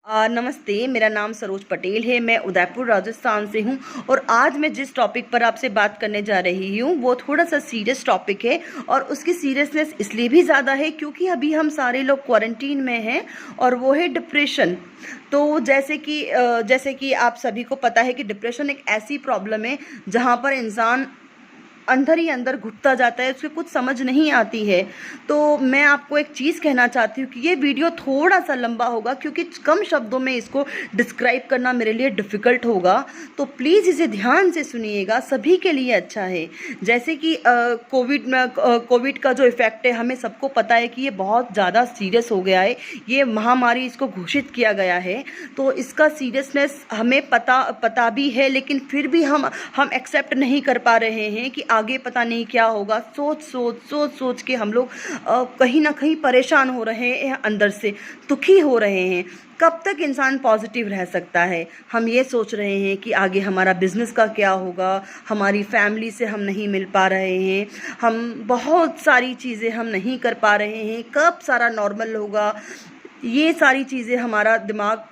नमस्ते, मेरा नाम सरोज पटेल है। मैं उदयपुर राजस्थान से हूँ और आज मैं जिस टॉपिक पर आपसे बात करने जा रही हूँ वो थोड़ा सा सीरियस टॉपिक है और उसकी सीरियसनेस इसलिए भी ज़्यादा है क्योंकि अभी हम सारे लोग क्वारंटीन में हैं और वो है डिप्रेशन। तो जैसे कि आप सभी को पता है कि डिप्रेशन एक ऐसी प्रॉब्लम है जहाँ पर इंसान अंदर ही अंदर घुटता जाता है, उसको कुछ समझ नहीं आती है। तो मैं आपको एक चीज़ कहना चाहती हूँ कि ये वीडियो थोड़ा सा लंबा होगा क्योंकि कम शब्दों में इसको डिस्क्राइब करना मेरे लिए डिफ़िकल्ट होगा। तो प्लीज़ इसे ध्यान से सुनिएगा, सभी के लिए अच्छा है। जैसे कि कोविड का जो इफ़ेक्ट है, हमें सबको पता है कि ये बहुत ज़्यादा सीरियस हो गया है। ये महामारी इसको घोषित किया गया है, तो इसका सीरियसनेस हमें पता भी है, लेकिन फिर भी हम एक्सेप्ट नहीं कर पा रहे हैं कि आगे पता नहीं क्या होगा। सोच के हम लोग कहीं ना कहीं परेशान हो रहे हैं, अंदर से दुखी हो रहे हैं। कब तक इंसान पॉजिटिव रह सकता है? हम ये सोच रहे हैं कि आगे हमारा बिज़नेस का क्या होगा, हमारी फैमिली से हम नहीं मिल पा रहे हैं, हम बहुत सारी चीज़ें हम नहीं कर पा रहे हैं, कब सारा नॉर्मल होगा। ये सारी चीज़ें हमारा दिमाग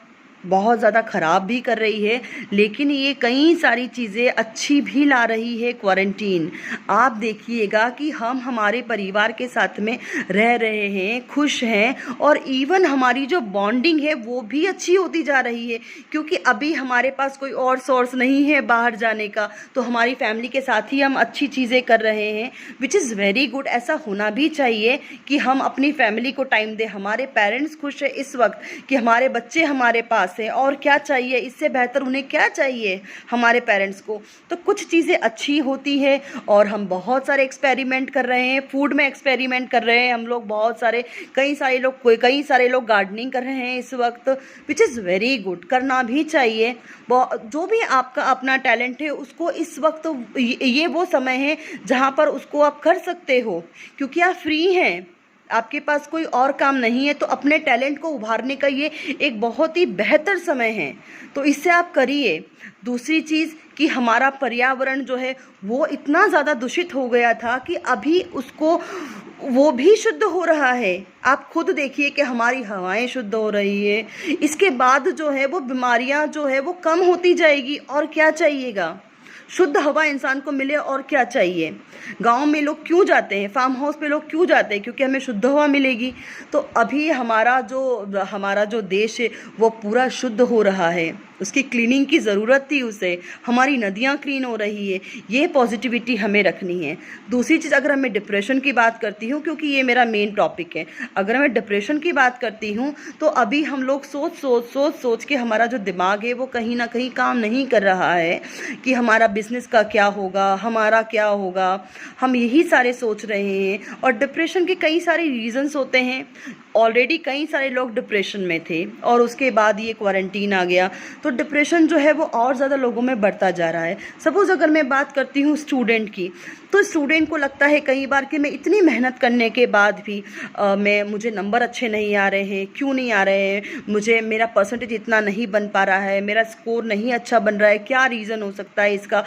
बहुत ज़्यादा ख़राब भी कर रही है, लेकिन ये कई सारी चीज़ें अच्छी भी ला रही है क्वारंटीन। आप देखिएगा कि हम हमारे परिवार के साथ में रह रहे हैं, खुश हैं और इवन हमारी जो बॉन्डिंग है वो भी अच्छी होती जा रही है क्योंकि अभी हमारे पास कोई और सोर्स नहीं है बाहर जाने का, तो हमारी फैमिली के साथ ही हम अच्छी चीज़ें कर रहे हैं, विच इज़ वेरी गुड। ऐसा होना भी चाहिए कि हम अपनी फैमिली को टाइम दें। हमारे पेरेंट्स खुश है इस वक्त कि हमारे बच्चे हमारे पास है, और क्या चाहिए इससे बेहतर? उन्हें क्या चाहिए हमारे पेरेंट्स को? तो कुछ चीज़ें अच्छी होती है और हम बहुत सारे एक्सपेरिमेंट कर रहे हैं। फूड में एक्सपेरिमेंट कर रहे हैं हम लोग, बहुत सारे कई सारे लोग गार्डनिंग कर रहे हैं इस वक्त, विच इज़ वेरी गुड, करना भी चाहिए। जो भी आपका अपना टैलेंट है उसको इस वक्त ये वो समय है जहाँ पर उसको आप कर सकते हो क्योंकि आप फ्री हैं, आपके पास कोई और काम नहीं है, तो अपने टैलेंट को उभारने का ये एक बहुत ही बेहतर समय है, तो इससे आप करिए। दूसरी चीज़ कि हमारा पर्यावरण जो है वो इतना ज़्यादा दूषित हो गया था कि अभी उसको वो भी शुद्ध हो रहा है। आप खुद देखिए कि हमारी हवाएं शुद्ध हो रही है, इसके बाद जो है वो बीमारियां जो है वो कम होती जाएगी। और क्या चाहिएगा? शुद्ध हवा इंसान को मिले, और क्या चाहिए? गांव में लोग क्यों जाते हैं, फार्म हाउस पे लोग क्यों जाते हैं? क्योंकि हमें शुद्ध हवा मिलेगी। तो अभी हमारा जो देश है वो पूरा शुद्ध हो रहा है, उसकी क्लीनिंग की ज़रूरत थी उसे। हमारी नदियाँ क्लीन हो रही है, ये पॉजिटिविटी हमें रखनी है। दूसरी चीज़, अगर मैं डिप्रेशन की बात करती हूँ क्योंकि ये मेरा मेन टॉपिक है, अगर मैं डिप्रेशन की बात करती हूँ तो अभी हम लोग सोच के हमारा जो दिमाग है वो कहीं ना कहीं काम नहीं कर रहा है कि हमारा बिज़नेस का क्या होगा, हमारा क्या होगा, हम यही सारे सोच रहे हैं। और डिप्रेशन के कई सारे रीज़न्स होते हैं। ऑलरेडी कई सारे लोग डिप्रेशन में थे और उसके बाद ये क्वारंटीन आ गया, तो डिप्रेशन जो है वो और ज़्यादा लोगों में बढ़ता जा रहा है। सपोज़ अगर मैं बात करती हूँ स्टूडेंट की, तो स्टूडेंट को लगता है कई बार कि मैं इतनी मेहनत करने के बाद भी मुझे नंबर अच्छे नहीं आ रहे हैं। क्यों नहीं आ रहे हैं? मेरा परसेंटेज इतना नहीं बन पा रहा है, मेरा स्कोर नहीं अच्छा बन रहा है, क्या रीज़न हो सकता है इसका?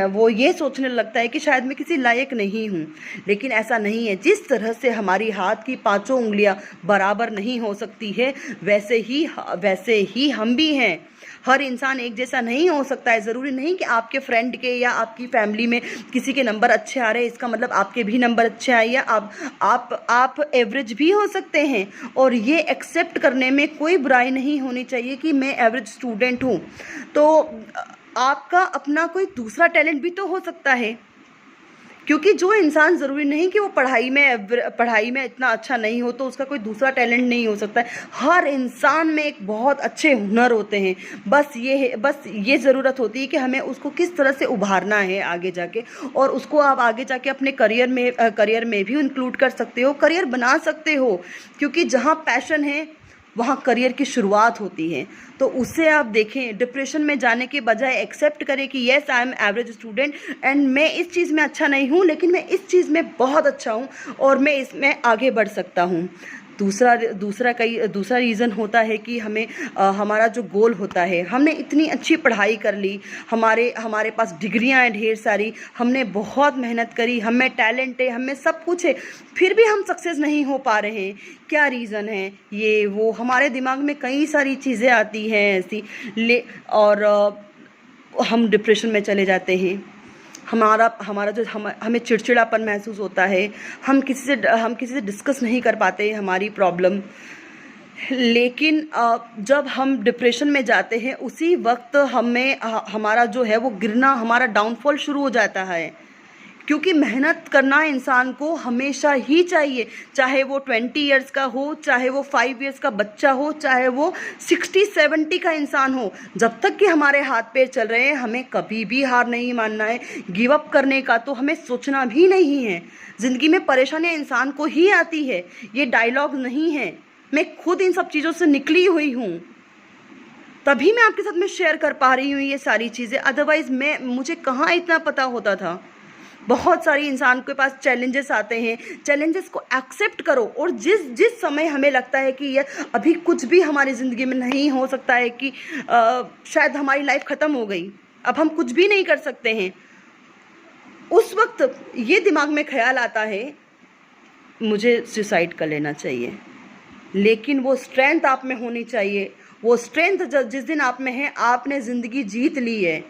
वो ये सोचने लगता है कि शायद मैं किसी लायक नहीं हूँ, लेकिन ऐसा नहीं है। जिस तरह से हमारी हाथ की पांचों उंगलियां बराबर नहीं हो सकती है, वैसे ही हम भी हैं। हर इंसान एक जैसा नहीं हो सकता है। ज़रूरी नहीं कि आपके फ्रेंड के या आपकी फैमिली में किसी के नंबर अच्छे आ रहे हैं इसका मतलब आपके भी नंबर अच्छे आए, या आप एवरेज भी हो सकते हैं। और ये एक्सेप्ट करने में कोई बुराई नहीं होनी चाहिए कि मैं एवरेज स्टूडेंट हूँ। तो आपका अपना कोई दूसरा टैलेंट भी तो हो सकता है, क्योंकि जो इंसान ज़रूरी नहीं कि वो पढ़ाई में इतना अच्छा नहीं हो तो उसका कोई दूसरा टैलेंट नहीं हो सकता है। हर इंसान में एक बहुत अच्छे हुनर होते हैं, बस ये ज़रूरत होती है कि हमें उसको किस तरह से उभारना है आगे जाके, और उसको आप आगे जाके अपने करियर में भी इंक्लूड कर सकते हो, करियर बना सकते हो। क्योंकि जहाँ पैशन है वहाँ करियर की शुरुआत होती है। तो उससे आप देखें, डिप्रेशन में जाने के बजाय एक्सेप्ट करें कि yes I am average student and मैं इस चीज़ में अच्छा नहीं हूँ, लेकिन मैं इस चीज़ में बहुत अच्छा हूँ और मैं इसमें आगे बढ़ सकता हूँ। दूसरा रीज़न होता है कि हमें हमारा जो गोल होता है, हमने इतनी अच्छी पढ़ाई कर ली, हमारे पास डिग्रियां हैं ढेर सारी, हमने बहुत मेहनत करी, हमें टैलेंट है, हमें सब कुछ है, फिर भी हम सक्सेस नहीं हो पा रहे हैं। क्या रीज़न है? ये वो हमारे दिमाग में कई सारी चीज़ें आती हैं ऐसी और हम डिप्रेशन में चले जाते हैं। हमारा जो हमें चिड़चिड़ापन महसूस होता है, हम किसी से डिस्कस नहीं कर पाते हमारी प्रॉब्लम। लेकिन जब हम डिप्रेशन में जाते हैं उसी वक्त हमारा जो है वो गिरना, हमारा डाउनफॉल शुरू हो जाता है, क्योंकि मेहनत करना इंसान को हमेशा ही चाहिए, चाहे वो 20 इयर्स का हो, चाहे वो 5 इयर्स का बच्चा हो, चाहे वो 60-70 का इंसान हो। जब तक कि हमारे हाथ पैर चल रहे हैं हमें कभी भी हार नहीं मानना है, गिव अप करने का तो हमें सोचना भी नहीं है। ज़िंदगी में परेशानियां इंसान को ही आती है, ये डायलॉग नहीं है, मैं खुद इन सब चीज़ों से निकली हुई हूँ, तभी मैं आपके साथ में शेयर कर पा रही हूँ ये सारी चीज़ें। अदरवाइज़ मुझे कहाँ इतना पता होता था। बहुत सारी इंसान के पास चैलेंजेस आते हैं, चैलेंजेस को एक्सेप्ट करो, और जिस समय हमें लगता है कि ये अभी कुछ भी हमारी ज़िंदगी में नहीं हो सकता है, कि शायद हमारी लाइफ ख़त्म हो गई, अब हम कुछ भी नहीं कर सकते हैं, उस वक्त ये दिमाग में ख्याल आता है मुझे सुसाइड कर लेना चाहिए। लेकिन वो स्ट्रेंथ आप में होनी चाहिए, वो स्ट्रेंथ जिस दिन आप में है, आपने ज़िंदगी जीत ली है।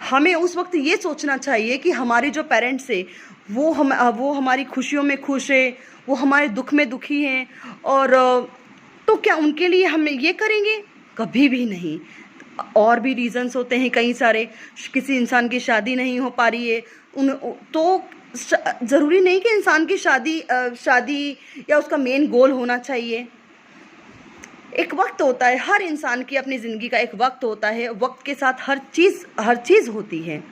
हमें उस वक्त ये सोचना चाहिए कि हमारे जो पेरेंट्स है वो हमारी खुशियों में खुश है, वो हमारे दुख में दुखी हैं, और तो क्या उनके लिए हम ये करेंगे? कभी भी नहीं। और भी रीज़न्स होते हैं कई सारे, किसी इंसान की शादी नहीं हो पा रही है, तो ज़रूरी नहीं कि इंसान की शादी या उसका मेन गोल होना चाहिए। एक वक्त होता है, हर इंसान की अपनी ज़िंदगी का एक वक्त होता है, वक्त के साथ हर चीज़ होती है।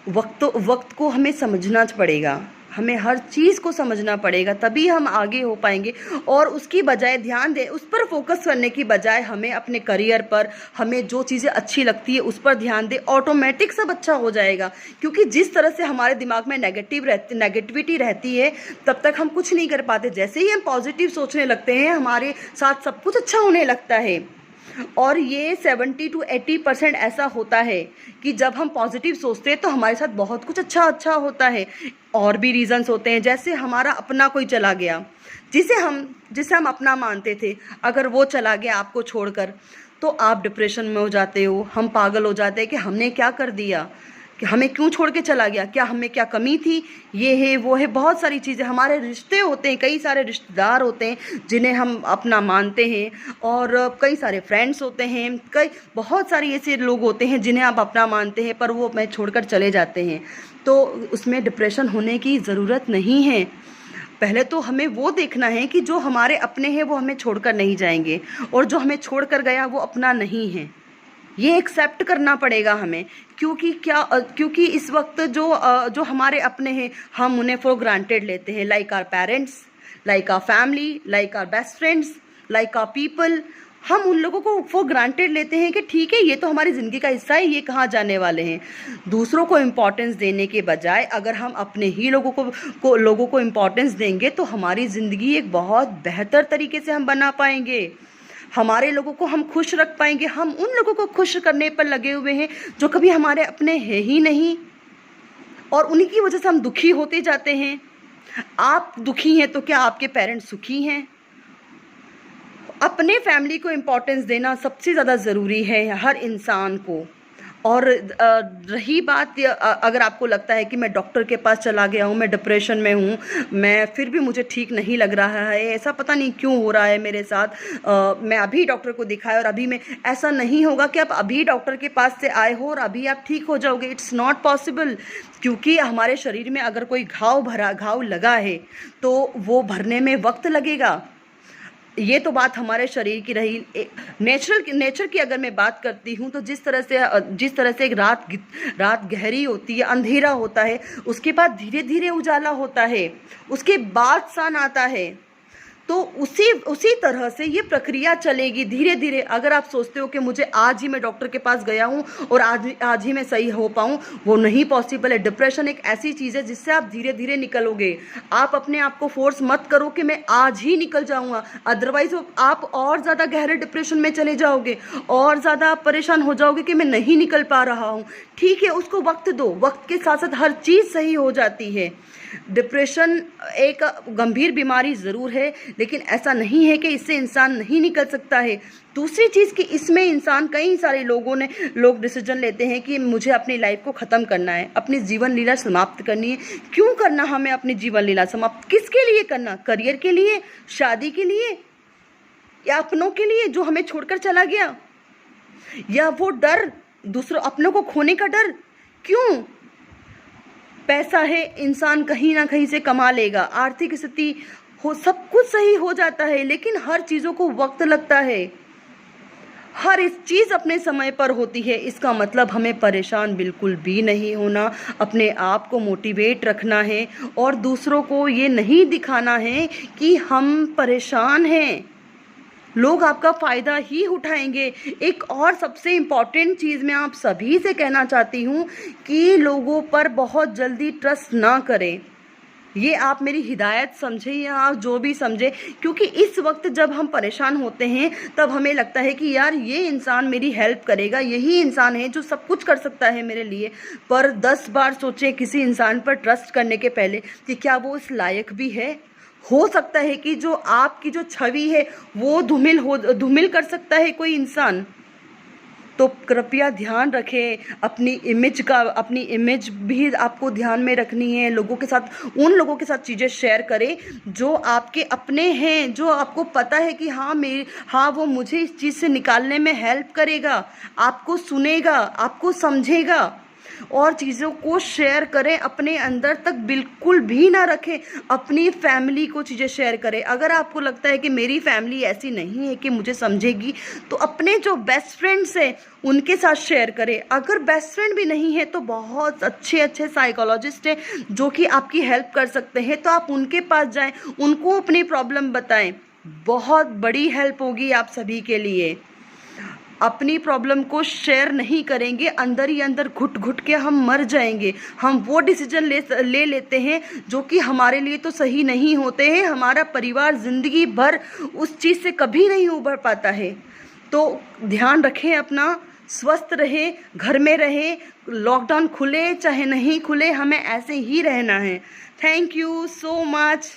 वक्त को हमें समझना पड़ेगा, हमें हर चीज़ को समझना पड़ेगा, तभी हम आगे हो पाएंगे। और उसकी बजाय ध्यान दें, उस पर फोकस करने की बजाय हमें अपने करियर पर, हमें जो चीज़ें अच्छी लगती है उस पर ध्यान दें, ऑटोमेटिक सब अच्छा हो जाएगा। क्योंकि जिस तरह से हमारे दिमाग में नेगेटिविटी रहती है, तब तक हम कुछ नहीं कर पाते। जैसे ही हम पॉजिटिव सोचने लगते हैं, हमारे साथ सब कुछ अच्छा होने लगता है। और ये 70-80% ऐसा होता है कि जब हम पॉजिटिव सोचते हैं तो हमारे साथ बहुत कुछ अच्छा होता है। और भी रीज़न्स होते हैं, जैसे हमारा अपना कोई चला गया, जिसे हम अपना मानते थे, अगर वो चला गया आपको छोड़कर, तो आप डिप्रेशन में हो जाते हो, हम पागल हो जाते हैं कि हमने क्या कर दिया, कि हमें क्यों छोड़ के चला गया, क्या कमी थी, ये है वो है। बहुत सारी चीज़ें, हमारे रिश्ते होते हैं, कई सारे रिश्तेदार होते हैं जिन्हें हम अपना मानते हैं, और कई सारे फ्रेंड्स होते हैं, बहुत सारे ऐसे लोग होते हैं जिन्हें आप अपना मानते हैं, पर वो हमें छोड़कर चले जाते हैं। तो उसमें डिप्रेशन होने की ज़रूरत नहीं है। पहले तो हमें वो देखना है कि जो हमारे अपने हैं वो हमें छोड़कर नहीं जाएंगे, और जो हमें छोड़कर गया वो अपना नहीं है। ये एक्सेप्ट करना पड़ेगा हमें, क्योंकि इस वक्त जो हमारे अपने हैं, हम उन्हें फॉर ग्रांटेड लेते हैं, like our parents, like our family, like our best friends, like our people. हम उन लोगों को फॉर ग्रांटेड लेते हैं कि ठीक है, ये तो हमारी ज़िंदगी का हिस्सा है, ये कहाँ जाने वाले हैं। दूसरों को इम्पोर्टेंस देने के बजाय अगर हम अपने ही लोगों को इम्पोर्टेंस देंगे तो हमारी ज़िंदगी एक बहुत बेहतर तरीके से हम बना पाएंगे, हमारे लोगों को हम खुश रख पाएंगे। हम उन लोगों को खुश करने पर लगे हुए हैं जो कभी हमारे अपने हैं ही नहीं, और उन्हीं की वजह से हम दुखी होते जाते हैं। आप दुखी हैं तो क्या आपके पेरेंट्स सुखी हैं? अपने फैमिली को इम्पोर्टेंस देना सबसे ज़्यादा ज़रूरी है हर इंसान को। और रही बात, अगर आपको लगता है कि मैं डॉक्टर के पास चला गया हूँ, मैं डिप्रेशन में हूँ, मैं फिर भी मुझे ठीक नहीं लग रहा है, ऐसा पता नहीं क्यों हो रहा है मेरे साथ, मैं अभी डॉक्टर को दिखाया और अभी मैं, ऐसा नहीं होगा कि आप अभी डॉक्टर के पास से आए हो और अभी आप ठीक हो जाओगे। It's not possible. क्योंकि हमारे शरीर में अगर कोई घाव लगा है तो वो भरने में वक्त लगेगा। ये तो बात हमारे शरीर की रही। नेचर की अगर मैं बात करती हूँ तो जिस तरह से एक रात गहरी होती है, अंधेरा होता है, उसके बाद धीरे धीरे उजाला होता है, उसके बाद सन आता है। तो उसी तरह से ये प्रक्रिया चलेगी धीरे धीरे। अगर आप सोचते हो कि मुझे आज ही मैं डॉक्टर के पास गया हूँ और आज ही मैं सही हो पाऊँ, वो नहीं पॉसिबल है। डिप्रेशन एक ऐसी चीज़ है जिससे आप धीरे धीरे निकलोगे। आप अपने आप को फोर्स मत करो कि मैं आज ही निकल जाऊँगा, अदरवाइज आप और ज़्यादा गहरे डिप्रेशन में चले जाओगे, और ज़्यादा आप परेशान हो जाओगे कि मैं नहीं निकल पा रहा हूँ। ठीक है, उसको वक्त दो, वक्त के साथ साथ हर चीज़ सही हो जाती है। डिप्रेशन एक गंभीर बीमारी ज़रूर है, लेकिन ऐसा नहीं है कि इससे इंसान नहीं निकल सकता है। दूसरी चीज़ कि इसमें इंसान, कई सारे लोग डिसीजन लेते हैं कि मुझे अपनी लाइफ को ख़त्म करना है, अपनी जीवन लीला समाप्त करनी है। क्यों करना हमें अपनी जीवन लीला समाप्त? किसके लिए करना? करियर के लिए, शादी के लिए, या अपनों के लिए जो हमें छोड़कर चला गया, या वो डर, दूसरों अपनों को खोने का डर? क्यों? पैसा है, इंसान कहीं ना कहीं से कमा लेगा, आर्थिक स्थिति हो, सब कुछ सही हो जाता है, लेकिन हर चीज़ों को वक्त लगता है। हर इस चीज़ अपने समय पर होती है। इसका मतलब हमें परेशान बिल्कुल भी नहीं होना, अपने आप को मोटिवेट रखना है और दूसरों को ये नहीं दिखाना है कि हम परेशान हैं। लोग आपका फ़ायदा ही उठाएंगे। एक और सबसे इम्पॉर्टेंट चीज़ मैं आप सभी से कहना चाहती हूँ कि लोगों पर बहुत जल्दी ट्रस्ट ना करें। ये आप मेरी हिदायत समझे या आप जो भी समझे, क्योंकि इस वक्त जब हम परेशान होते हैं तब हमें लगता है कि यार ये इंसान मेरी हेल्प करेगा, यही इंसान है जो सब कुछ कर सकता है मेरे लिए। पर 10 बार सोचें किसी इंसान पर ट्रस्ट करने के पहले कि क्या वो इस लायक भी है। हो सकता है कि जो आपकी जो छवि है वो धूमिल कर सकता है कोई इंसान। तो कृपया ध्यान रखें अपनी इमेज भी आपको ध्यान में रखनी है। उन लोगों के साथ चीज़ें शेयर करें जो आपके अपने हैं, जो आपको पता है कि हाँ वो मुझे इस चीज़ से निकालने में हेल्प करेगा, आपको सुनेगा, आपको समझेगा। और चीज़ों को शेयर करें, अपने अंदर तक बिल्कुल भी ना रखें। अपनी फैमिली को चीज़ें शेयर करें। अगर आपको लगता है कि मेरी फैमिली ऐसी नहीं है कि मुझे समझेगी, तो अपने जो बेस्ट फ्रेंड्स हैं उनके साथ शेयर करें। अगर बेस्ट फ्रेंड भी नहीं है तो बहुत अच्छे साइकोलॉजिस्ट हैं जो कि आपकी हेल्प कर सकते हैं, तो आप उनके पास जाएं, उनको अपनी प्रॉब्लम बताएं। बहुत बड़ी हेल्प होगी आप सभी के लिए। अपनी प्रॉब्लम को शेयर नहीं करेंगे, अंदर ही अंदर घुट घुट के हम मर जाएंगे। हम वो डिसीजन ले लेते हैं जो कि हमारे लिए तो सही नहीं होते हैं। हमारा परिवार ज़िंदगी भर उस चीज़ से कभी नहीं उभर पाता है। तो ध्यान रखें अपना, स्वस्थ रहे, घर में रहे, लॉकडाउन खुले चाहे नहीं खुले, हमें ऐसे ही रहना है। Thank you so much.